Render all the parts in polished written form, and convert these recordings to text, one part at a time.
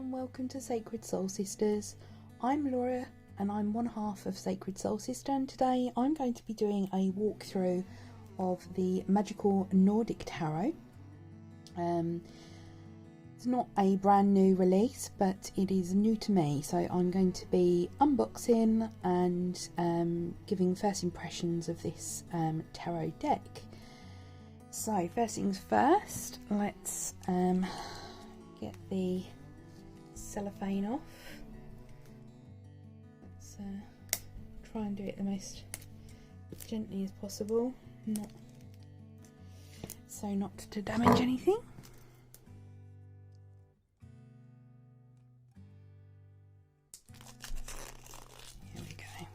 and welcome to Sacred Soul Sisters. I'm Laura and I'm one half of Sacred Soul Sister, and today I'm going to be doing a walkthrough of the Magical Nordic Tarot. It's not a brand new release, but it is new to me, so I'm going to be unboxing and giving first impressions of this tarot deck. So first things first, let's get the cellophane off. Let's try and do it the most gently as possible, not to damage anything. Here we go.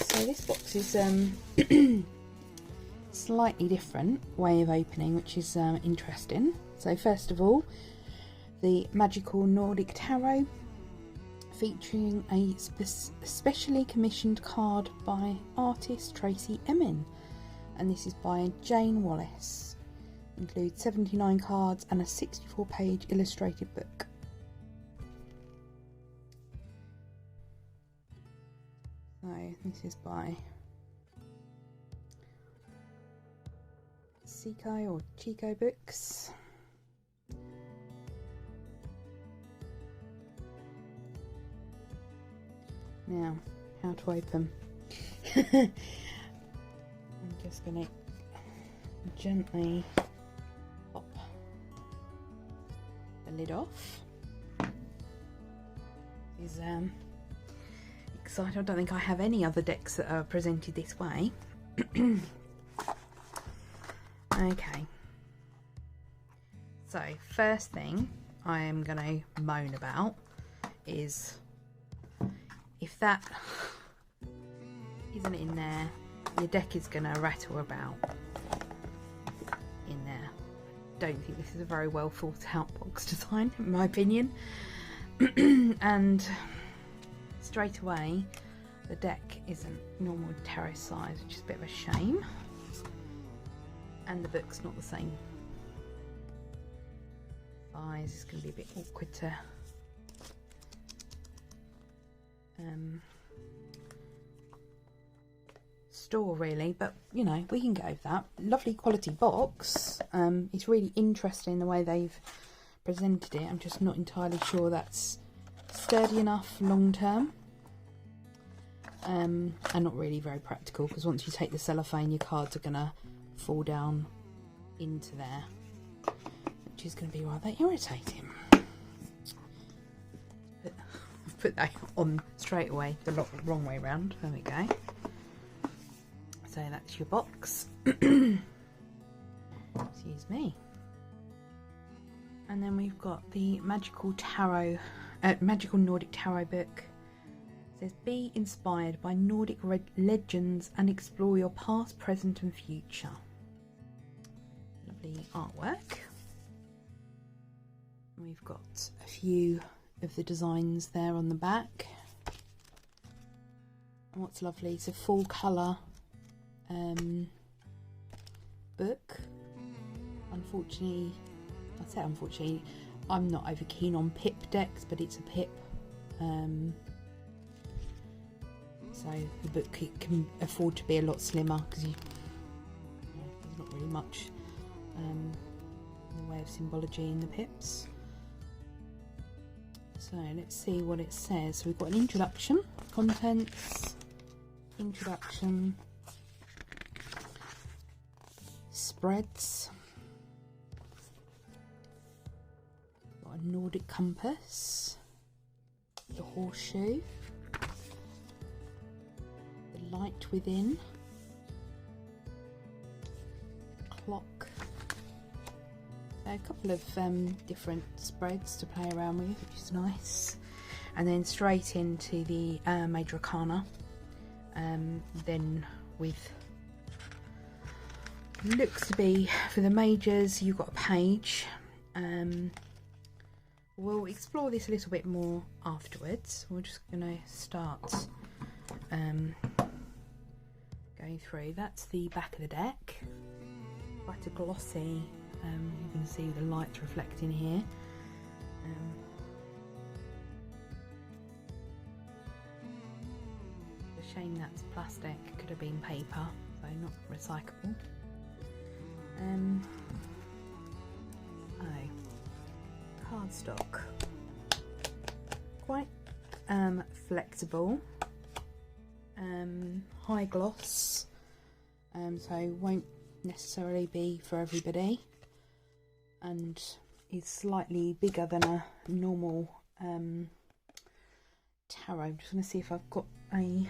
So this box is slightly different way of opening, which is interesting. So first of all, the Magical Nordic Tarot, featuring a specially commissioned card by artist Tracey Emin, and this is by Jayne Wallace. Includes 79 cards and a 64-page illustrated book. So this is by Chico Books. Now, how to open. I'm just going to gently pop the lid off. This is exciting. I don't think I have any other decks that are presented this way. Okay, so first thing I am going to moan about is if that isn't in there, your deck is going to rattle about in there. Don't think this is a very well thought out box design, in my opinion. And straight away, the deck isn't normal tarot size, which is a bit of a shame. And the book's not the same size. It's going to be a bit awkward to store, really, but you know, we can go with that. Lovely quality box. It's really interesting the way they've presented it. I'm just not entirely sure that's sturdy enough long term, and not really very practical, because once you take the cellophane, your cards are going to fall down into there, which is going to be rather irritating. Put that on straight away, the wrong way round. There we go. So that's your box. Excuse me. And then we've got the Magical Nordic Tarot book. It says, be inspired by Nordic legends and explore your past, present and future. Lovely artwork. We've got a few of the designs there on the back. And what's lovely, it's a full colour book. Unfortunately, I say unfortunately, I'm not over keen on pip decks, but it's a pip. So the book can afford to be a lot slimmer, because there's not really much in the way of symbology in the pips. So let's see what it says. So we've got an introduction, contents, introduction, spreads, got a Nordic compass, the horseshoe, the light within, clock. So a couple of different spreads to play around with, which is nice. And then straight into the Major Arcana. Then with, looks to be, for the majors, you've got a page. We'll explore this a little bit more afterwards. We're just going to start going through. That's the back of the deck. Quite a glossy You can see the lights reflecting here. It's a shame that's plastic, could have been paper, so not recyclable. Cardstock, quite flexible, high gloss, so won't necessarily be for everybody, and is slightly bigger than a normal tarot. I'm just going to see if I've got a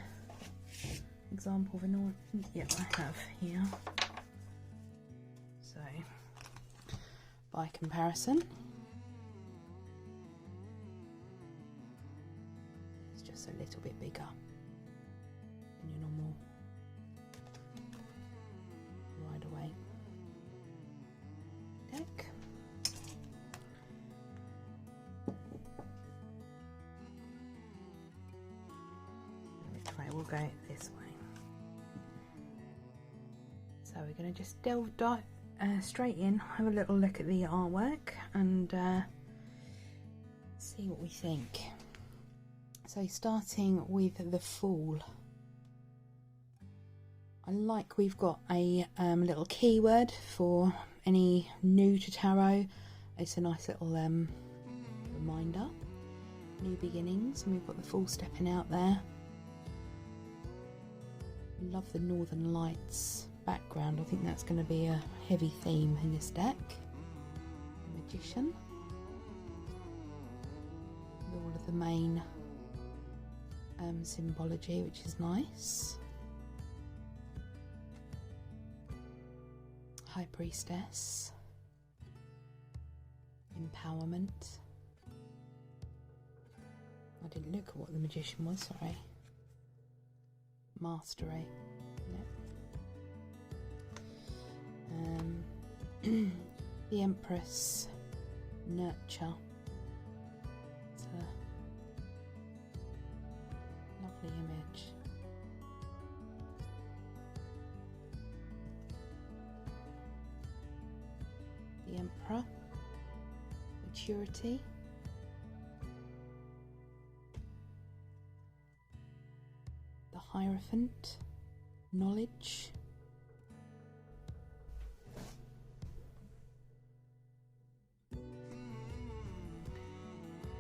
example of a normal. Yeah, I have here. So by comparison, it's just a little bit bigger than your normal Rider-Waite deck. Which way? We'll go this way. So we're going to just delve straight in, have a little look at the artwork and see what we think. So starting with the Fool, I like we've got a little keyword for any new to tarot. It's a nice little reminder, new beginnings, and we've got the Fool stepping out there. Love the Northern Lights background. I think that's going to be a heavy theme in this deck. The Magician, with all of the main symbology, which is nice. High Priestess, Empowerment. I didn't look at what the Magician was, sorry. Mastery. Yep. The Empress, Nurture. It's a lovely image. The Emperor, Maturity. The Hierophant, Knowledge.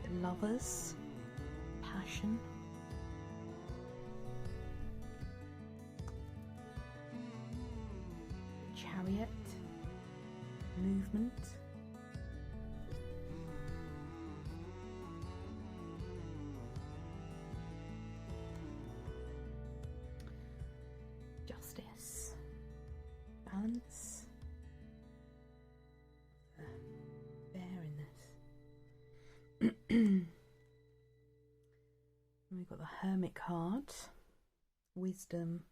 The Lovers, Passion. The Chariot, Movement. Justice, Balance. The bear in this. And we've got the Hermit card, Wisdom.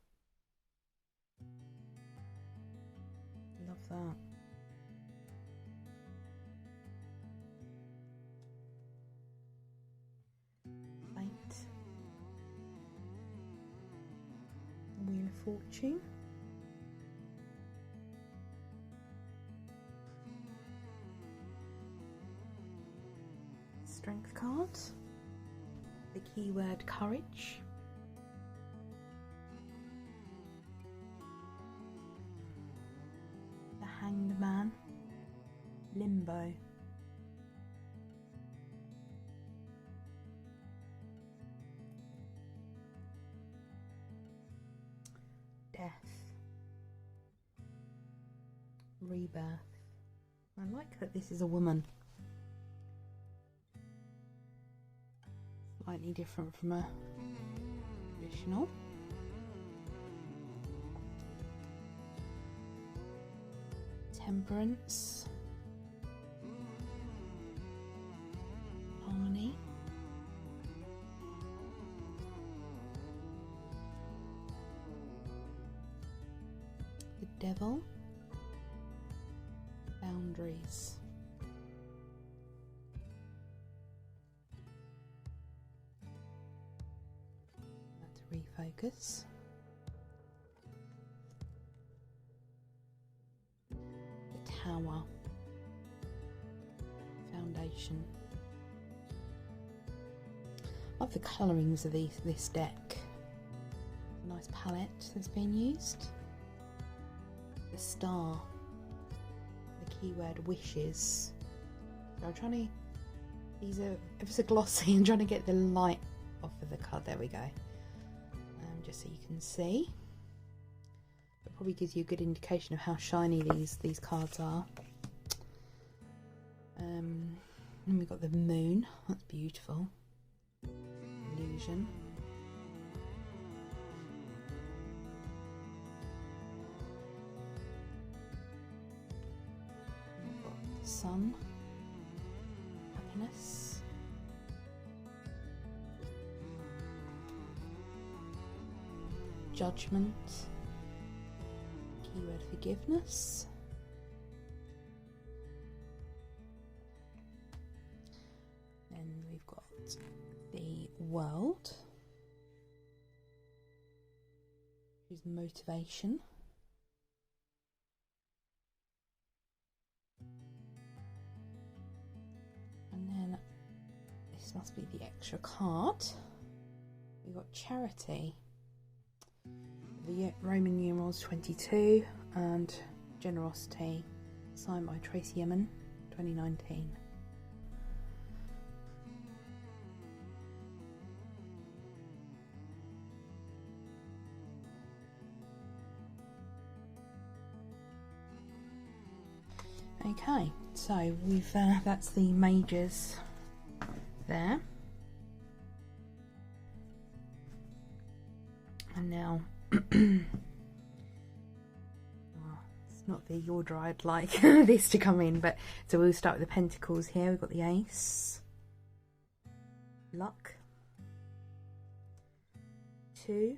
Love that. Fate, Wheel of Fortune. Strength card, the keyword Courage. The Hanged Man, Limbo. Death, Rebirth. I like that this is a woman. Slightly different from a traditional. Temperance, Harmony, the Devil, Boundaries. Refocus. The Tower. motivation. I love the colourings of this deck. A nice palette that's been used. The star, the keyword wishes. So I'm trying to, these are ever so glossy. I'm trying to get the light off of the card. There we go. Just so you can see. It probably gives you a good indication of how shiny these cards are. And we've got the moon. That's beautiful. Illusion. We've got the sun. Happiness. Judgment. Keyword forgiveness. Then we've got the world, which is motivation. And then this must be the extra card. We've got charity. The Roman numerals 22 and generosity, signed by Tracey Emin, 2019. Okay, so we've that's the majors there, and now well, it's not the order I'd like this to come in, but so we'll start with the pentacles here. We've got the ace, luck, 2,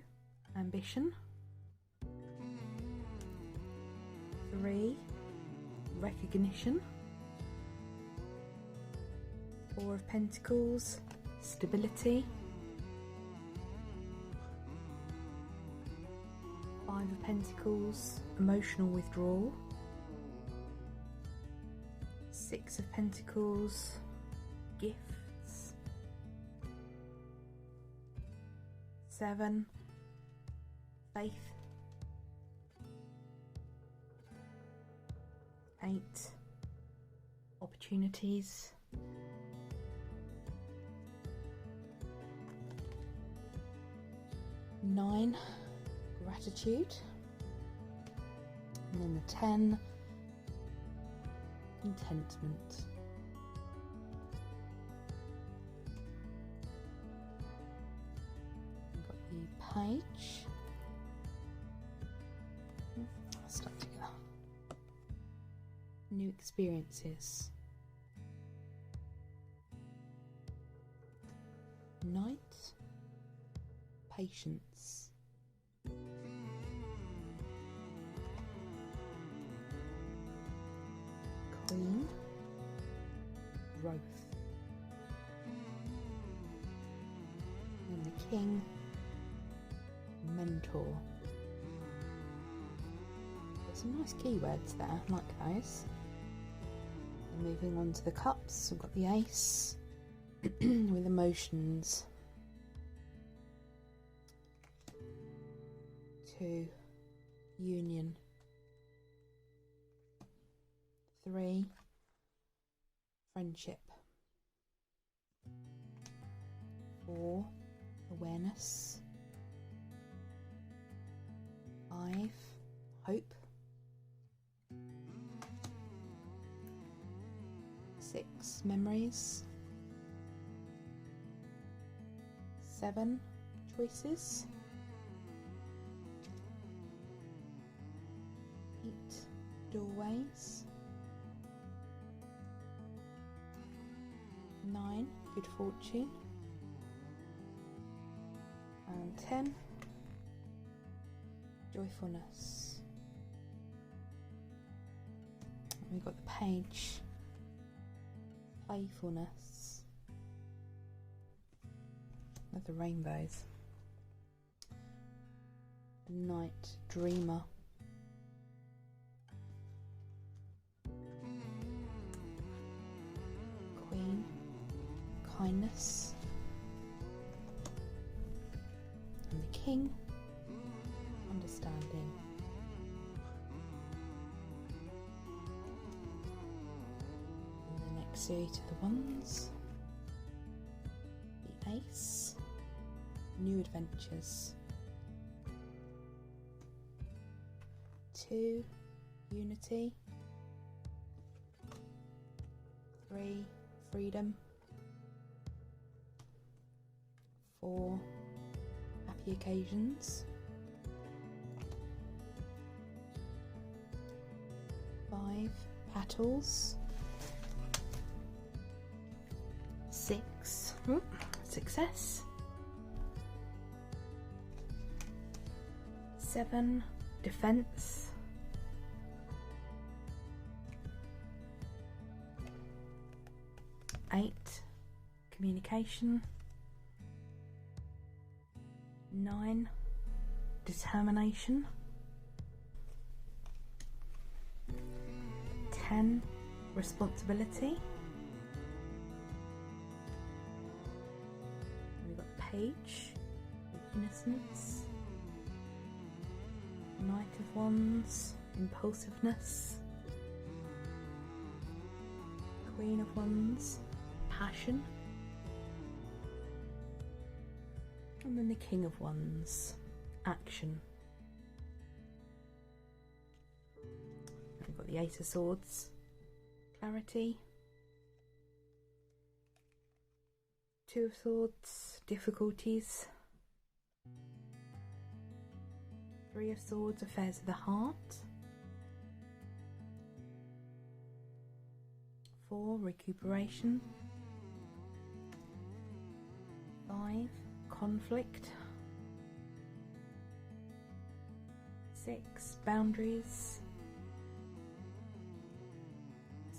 ambition, 3, recognition, 4 of pentacles, stability, 5 of pentacles, emotional withdrawal, 6 of pentacles, gifts, 7, faith, 8, opportunities, 9, gratitude, and then the 10, contentment. We've got the page. Let's start together. New experiences. Knight, patience. Queen, growth. And the king, mentor. There's some nice keywords there, I like those. And moving on to the cups, we've got the ace with emotions. 2, union. 3, friendship. 4, awareness. 5, hope. 6, memories. 7, choices. 8, doorways. 9, good fortune. And 10, joyfulness. And we've got the page, playfulness. Love the rainbows. The knight, dreamer. kindness. And the King, understanding. And the next suit of the Wands, the Ace, new adventures. 2, unity. 3, freedom. 4, happy occasions. 5, petals. 6, success. 7, defense. 8, communication. 9, determination. 10, responsibility. And we've got the Page, innocence. Knight of Wands, impulsiveness. Queen of Wands, passion. And then the King of Wands, action. And we've got the Ace of Swords, clarity. 2 of Swords, difficulties. 3 of Swords, affairs of the heart. 4, recuperation. 5, conflict. 6, boundaries.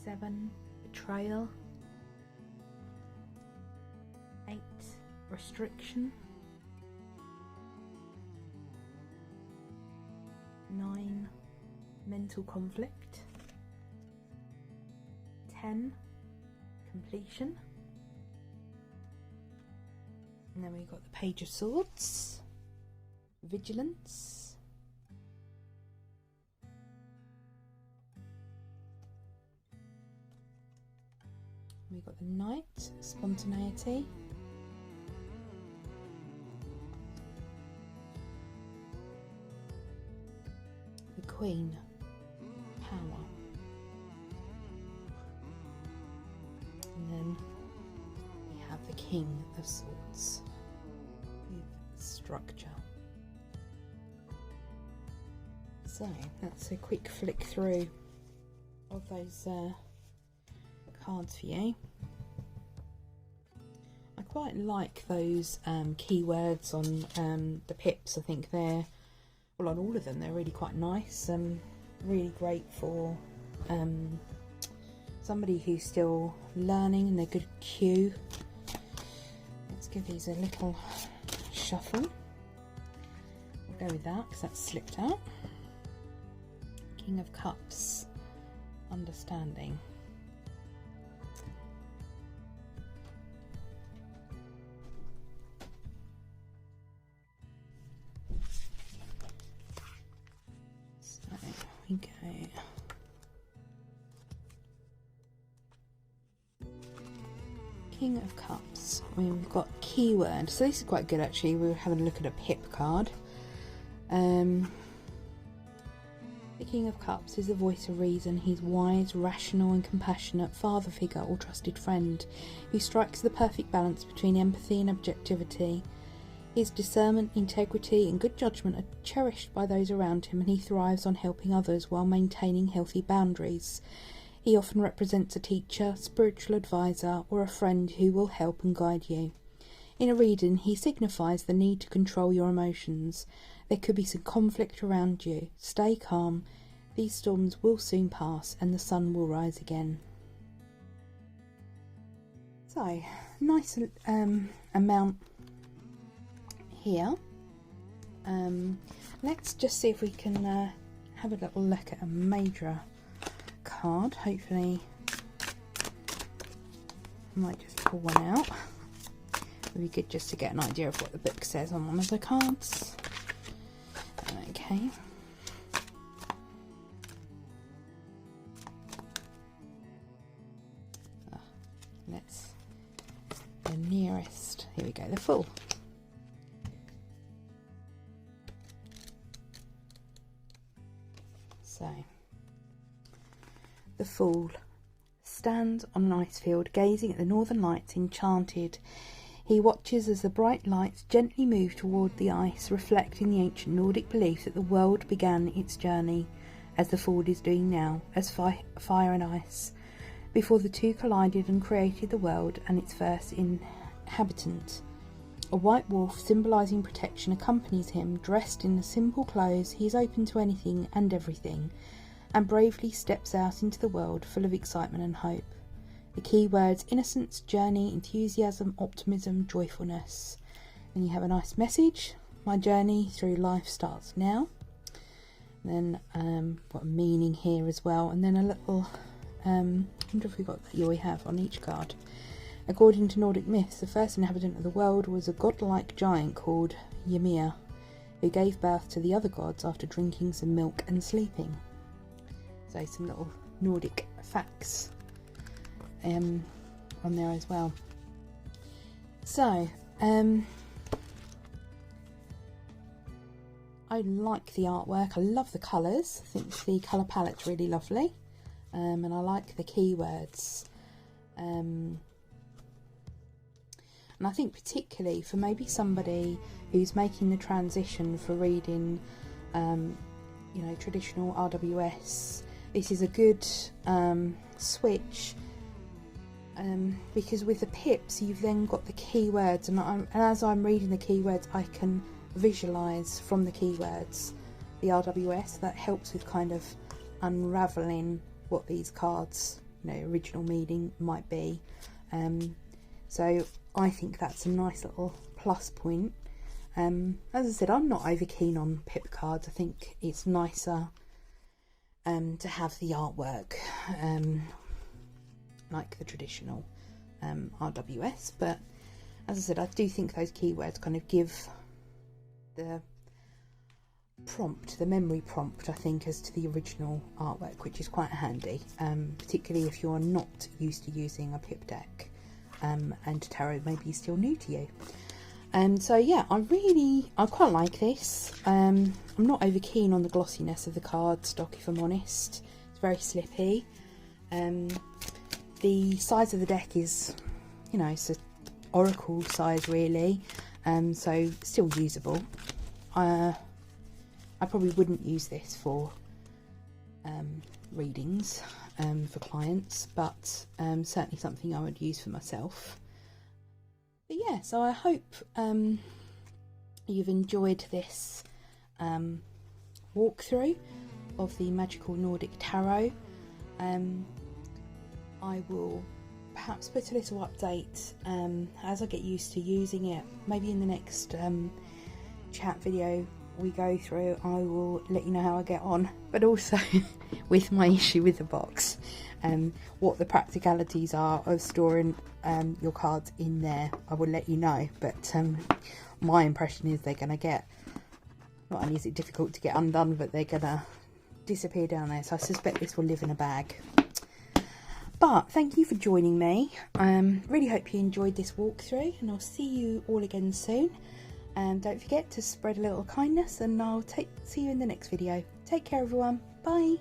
7, betrayal. 8, restriction. 9, mental conflict. 10, completion. And then we've got the Page of Swords, vigilance. We've got the Knight, spontaneity. The Queen, power. And then we have the King of Swords with structure. So that's a quick flick through of those cards for you. I quite like those keywords on the pips. I think they're, well, on all of them, they're really quite nice. Really great for somebody who's still learning and they're good cue. Let's give these a little shuffle. We'll go with that because that's slipped out. King of Cups, understanding. So here we go. King of Cups. We've got keyword. So this is quite good actually. We were having a look at a pip card. The King of Cups is the voice of reason. He's wise, rational and compassionate father figure or trusted friend who strikes the perfect balance between empathy and objectivity. His discernment, integrity and good judgment are cherished by those around him, and he thrives on helping others while maintaining healthy boundaries. He often represents a teacher, spiritual advisor or a friend who will help and guide you. In a reading, he signifies the need to control your emotions. There could be some conflict around you. Stay calm. These storms will soon pass and the sun will rise again. So, nice amount here. Let's just see if we can have a little look at a major card. Hopefully, I might just pull one out. It'd be good just to get an idea of what the book says on one of the cards. Okay. Let's the nearest. Here we go, the Fool. So, the Fool stands on an ice field, gazing at the northern lights, enchanted. He watches as the bright lights gently move toward the ice, reflecting the ancient Nordic belief that the world began its journey, as the Fool is doing now, as fire and ice, before the two collided and created the world and its first inhabitant. A white wolf, symbolising protection, accompanies him. Dressed in simple clothes, he is open to anything and everything, and bravely steps out into the world, full of excitement and hope. The key words: innocence, journey, enthusiasm, optimism, joyfulness. And you have a nice message: my journey through life starts now. And then got a meaning here as well, and then a little I wonder if we got that. Yeah, we have on each card. According to Nordic myths, the first inhabitant of the world was a godlike giant called Ymir, who gave birth to the other gods after drinking some milk and sleeping. So some little Nordic facts on there as well. So I like the artwork. I love the colours. I think the colour palette's really lovely, and I like the keywords. And I think particularly for maybe somebody who's making the transition for reading, you know, traditional RWS, this is a good switch, because with the pips you've then got the keywords, and as I'm reading the keywords I can visualise from the keywords the RWS. That helps with kind of unravelling what these cards, you know, original meaning might be. So I think that's a nice little plus point. As I said, I'm not over keen on pip cards. I think it's nicer to have the artwork like the traditional RWS, but as I said, I do think those keywords kind of give the prompt, the memory prompt, I think, as to the original artwork, which is quite handy, particularly if you're not used to using a pip deck. And tarot may be still new to you. So yeah, I quite like this. I'm not over keen on the glossiness of the cardstock, if I'm honest. It's very slippy. The size of the deck is, you know, it's an oracle size really, so still usable. I probably wouldn't use this for readings for clients, but certainly something I would use for myself. But yeah, so I hope you've enjoyed this walkthrough of the Magical Nordic Tarot. I will perhaps put a little update as I get used to using it. Maybe in the next chat video we go through, I will let you know how I get on, but also with my issue with the box, what the practicalities are of storing your cards in there. I will let you know, but my impression is they're going to get, not only is it difficult to get undone, but they're going to disappear down there, so I suspect this will live in a bag. But thank you for joining me. Really hope you enjoyed this walkthrough, and I'll see you all again soon. And don't forget to spread a little kindness, and I'll see you in the next video. Take care everyone. Bye.